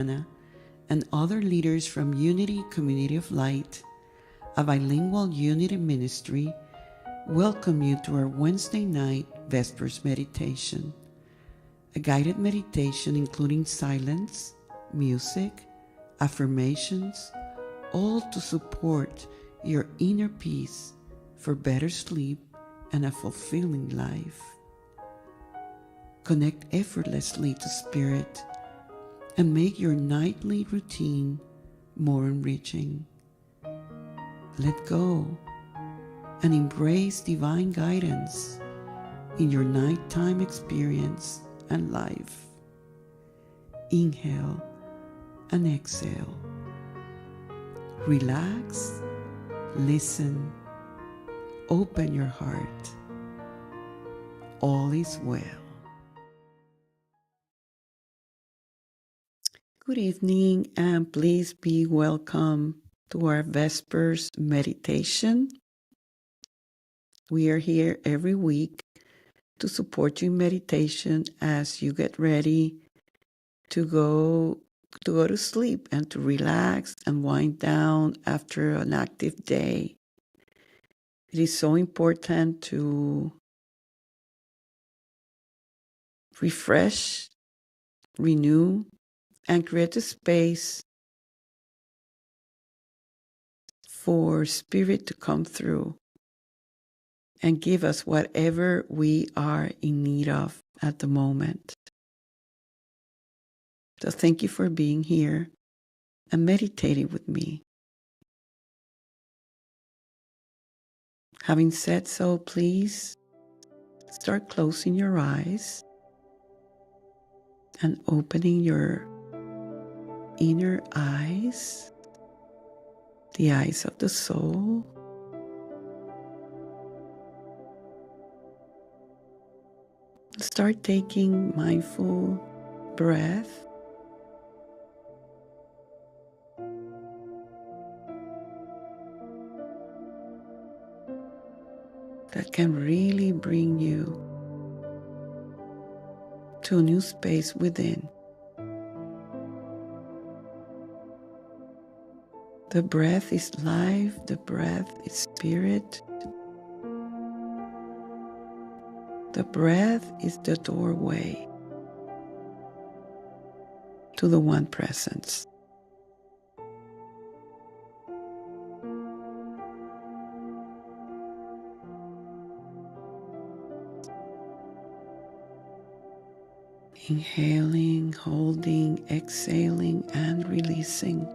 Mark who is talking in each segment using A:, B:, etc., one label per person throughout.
A: RevAna, and other leaders from Unity Community of Light, a bilingual Unity ministry, welcome you to our Wednesday night Vespers Meditation, a guided meditation including silence, music, affirmations, all to support your inner peace for better sleep and a fulfilling life. Connect effortlessly to Spirit and make your nightly routine more enriching. Let go and embrace divine guidance in your nighttime experience and life. Inhale and exhale. Relax, listen, open your heart. All is well. Good evening, and please be welcome to our Vespers Meditation. We are here every week to support you in meditation as you get ready to go to sleep and to relax and wind down after an active day. It is so important to refresh, renew, and create a space for Spirit to come through and give us whatever we are in need of at the moment. So thank you for being here and meditating with me. Having said so, please start closing your eyes and opening your inner eyes, the eyes of the soul. Start taking mindful breath. That can really bring you to a new space within. The breath is life, the breath is spirit. The breath is the doorway to the One Presence. Inhaling, holding, exhaling, and releasing.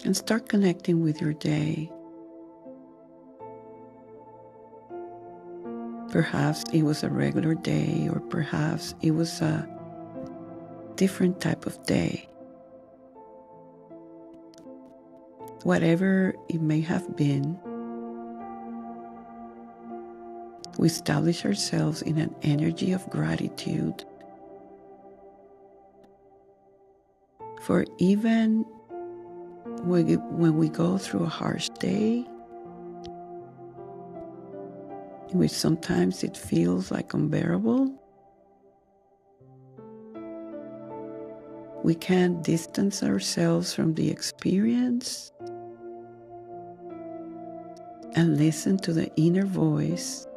A: And start connecting with your day. Perhaps it was a regular day, or perhaps it was a different type of day. Whatever it may have been, we establish ourselves in an energy of gratitude for even when we go through a harsh day, in which sometimes it feels like unbearable, we can't distance ourselves from the experience and listen to the inner voice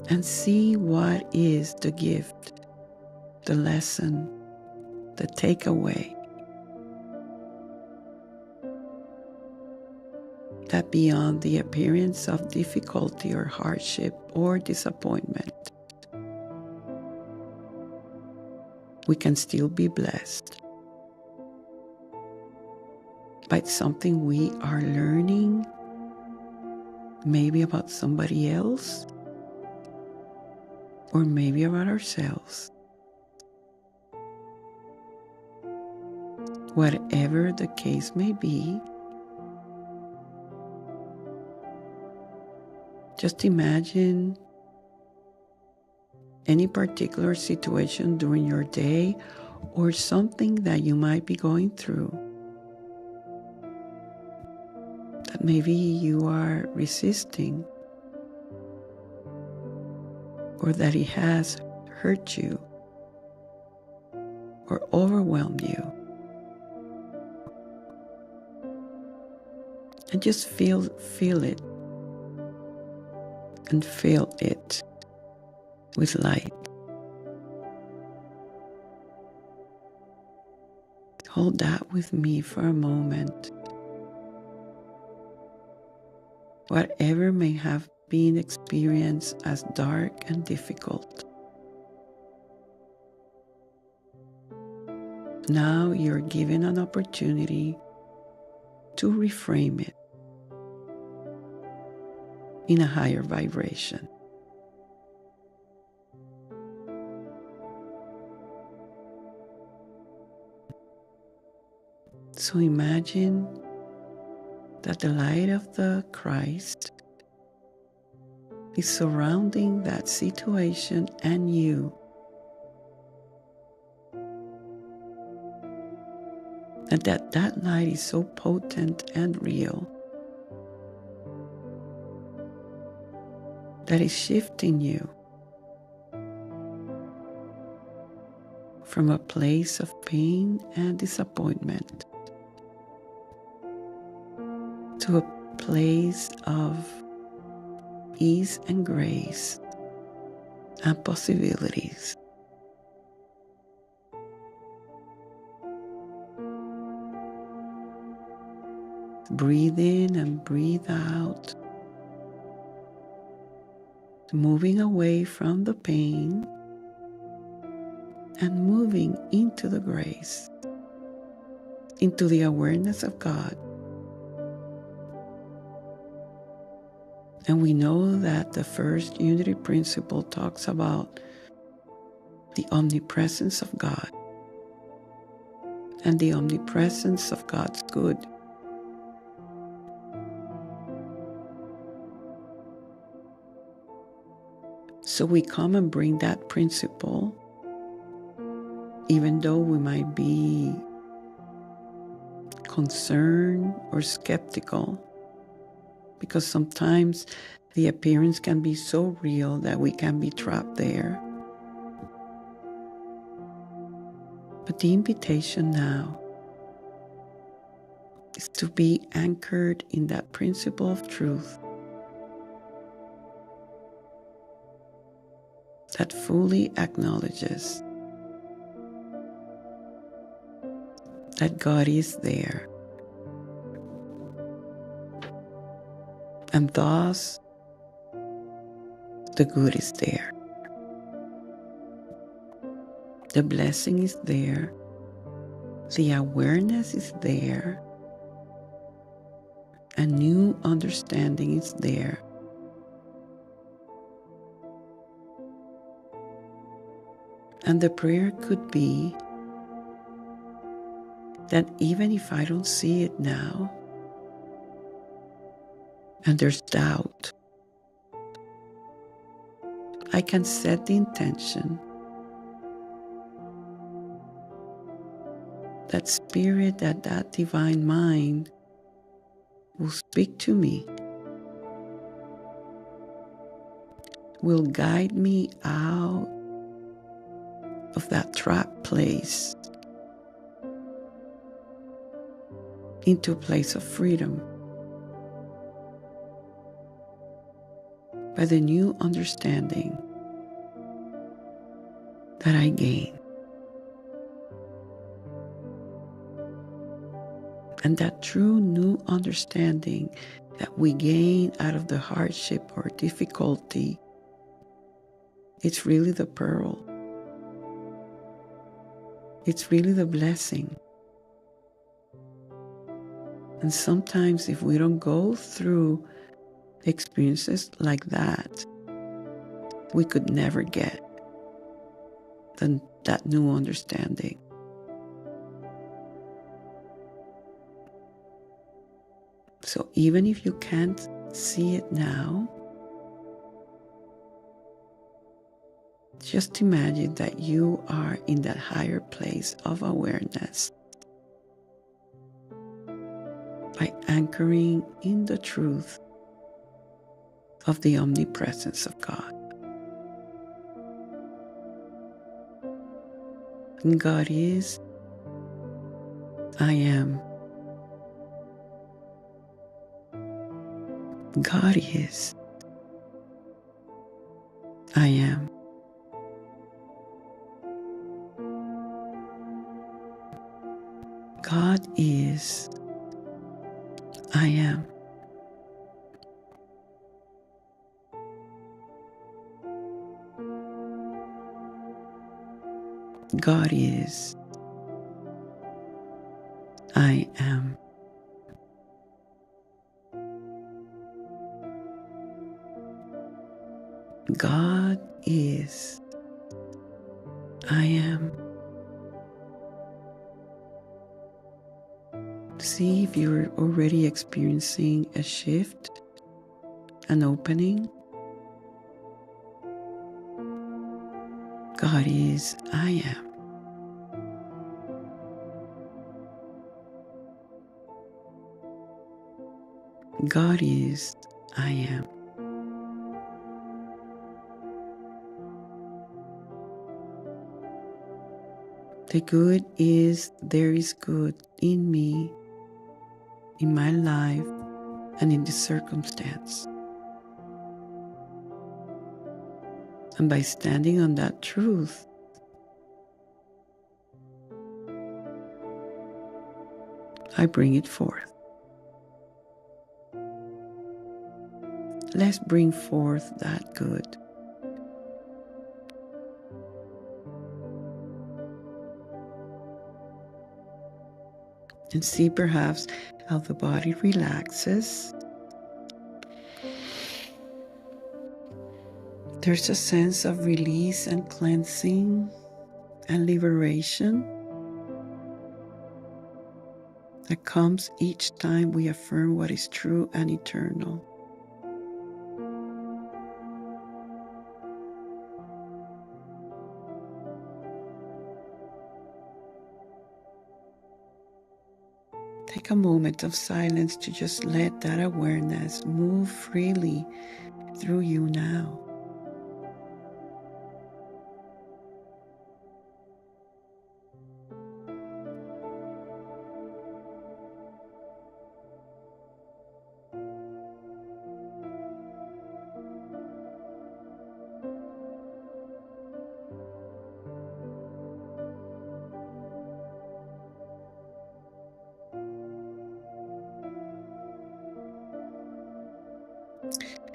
A: and see what is the gift, the lesson, the takeaway. That beyond the appearance of difficulty or hardship or disappointment, we can still be blessed by something we are learning, maybe about somebody else, or maybe about ourselves. Whatever the case may be, just imagine any particular situation during your day or something that you might be going through. that maybe you are resisting, or that it has hurt you or overwhelmed you. And just feel it and fill it with light. Hold that with me for a moment. Whatever may have been experienced as dark and difficult, now you're given an opportunity to reframe it in a higher vibration. So imagine that the light of the Christ is surrounding that situation and you. And that light is so potent and real that is shifting you from a place of pain and disappointment to a place of ease and grace and possibilities. Breathe in and breathe out, moving away from the pain and moving into the grace, into the awareness of God. And we know that the first unity principle talks about the omnipresence of God and the omnipresence of God's good. So we come and bring that principle, even though we might be concerned or skeptical, because sometimes the appearance can be so real that we can be trapped there. But the invitation now is to be anchored in that principle of truth that fully acknowledges that God is there, and thus the good is there. The blessing is there. The awareness is there. A new understanding is there. And the prayer could be that even if I don't see it now, and there's doubt, I can set the intention that spirit, that divine mind will speak to me, will guide me out of that trapped place into a place of freedom by the new understanding that I gain. And that true new understanding that we gain out of the hardship or difficulty, it's really the pearl. It's really the blessing. And sometimes if we don't go through experiences like that, we could never get that new understanding. So even if you can't see it now, just imagine that you are in that higher place of awareness. by anchoring in the truth of the omnipresence of God. And God is, I am. God is, I am. God is, I am. God is, I am. God is, I am. See if you're already experiencing a shift, an opening. God is, I am. God is, I am. The good is, there is good in me, in my life, and in this circumstance. And by standing on that truth, I bring it forth. Let's bring forth that good. And see perhaps how the body relaxes. There's a sense of release and cleansing and liberation that comes each time we affirm what is true and eternal. Take a moment of silence to just let that awareness move freely through you now.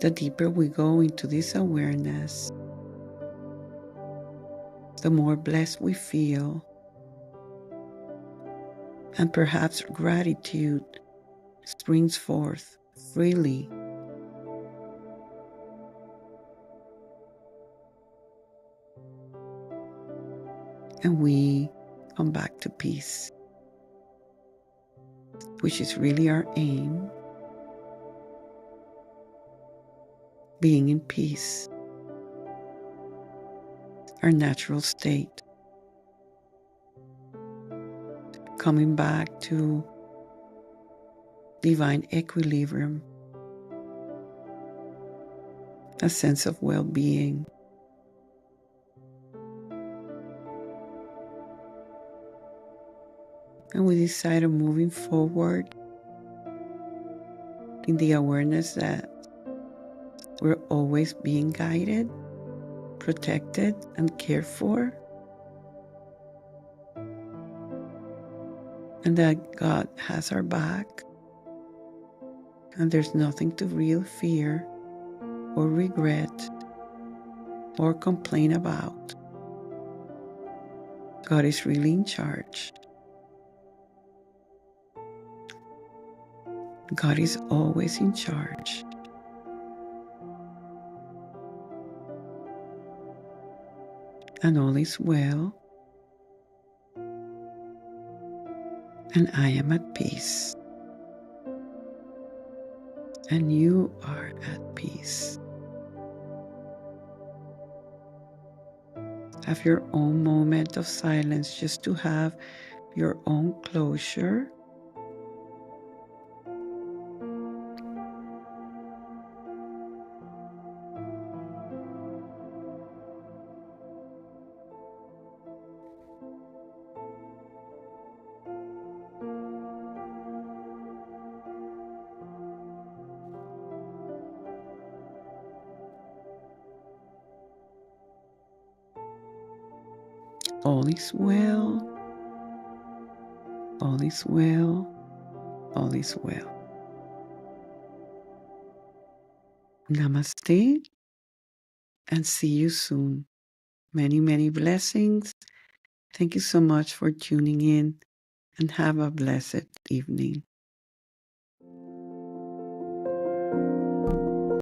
A: The deeper we go into this awareness, the more blessed we feel, and perhaps gratitude springs forth freely. And we come back to peace, which is really our aim. Being in peace, our natural state. Coming back to divine equilibrium, a sense of well-being. And we decide on moving forward in the awareness that we're always being guided, protected, and cared for. And that God has our back. And there's nothing to real fear or regret or complain about. God is really in charge. God is always in charge. And all is well. And I am at peace. And you are at peace. Have your own moment of silence just to have your own closure. All is well. All is well. All is well. Namaste and see you soon. Many, many blessings. Thank you so much for tuning in and have a blessed evening.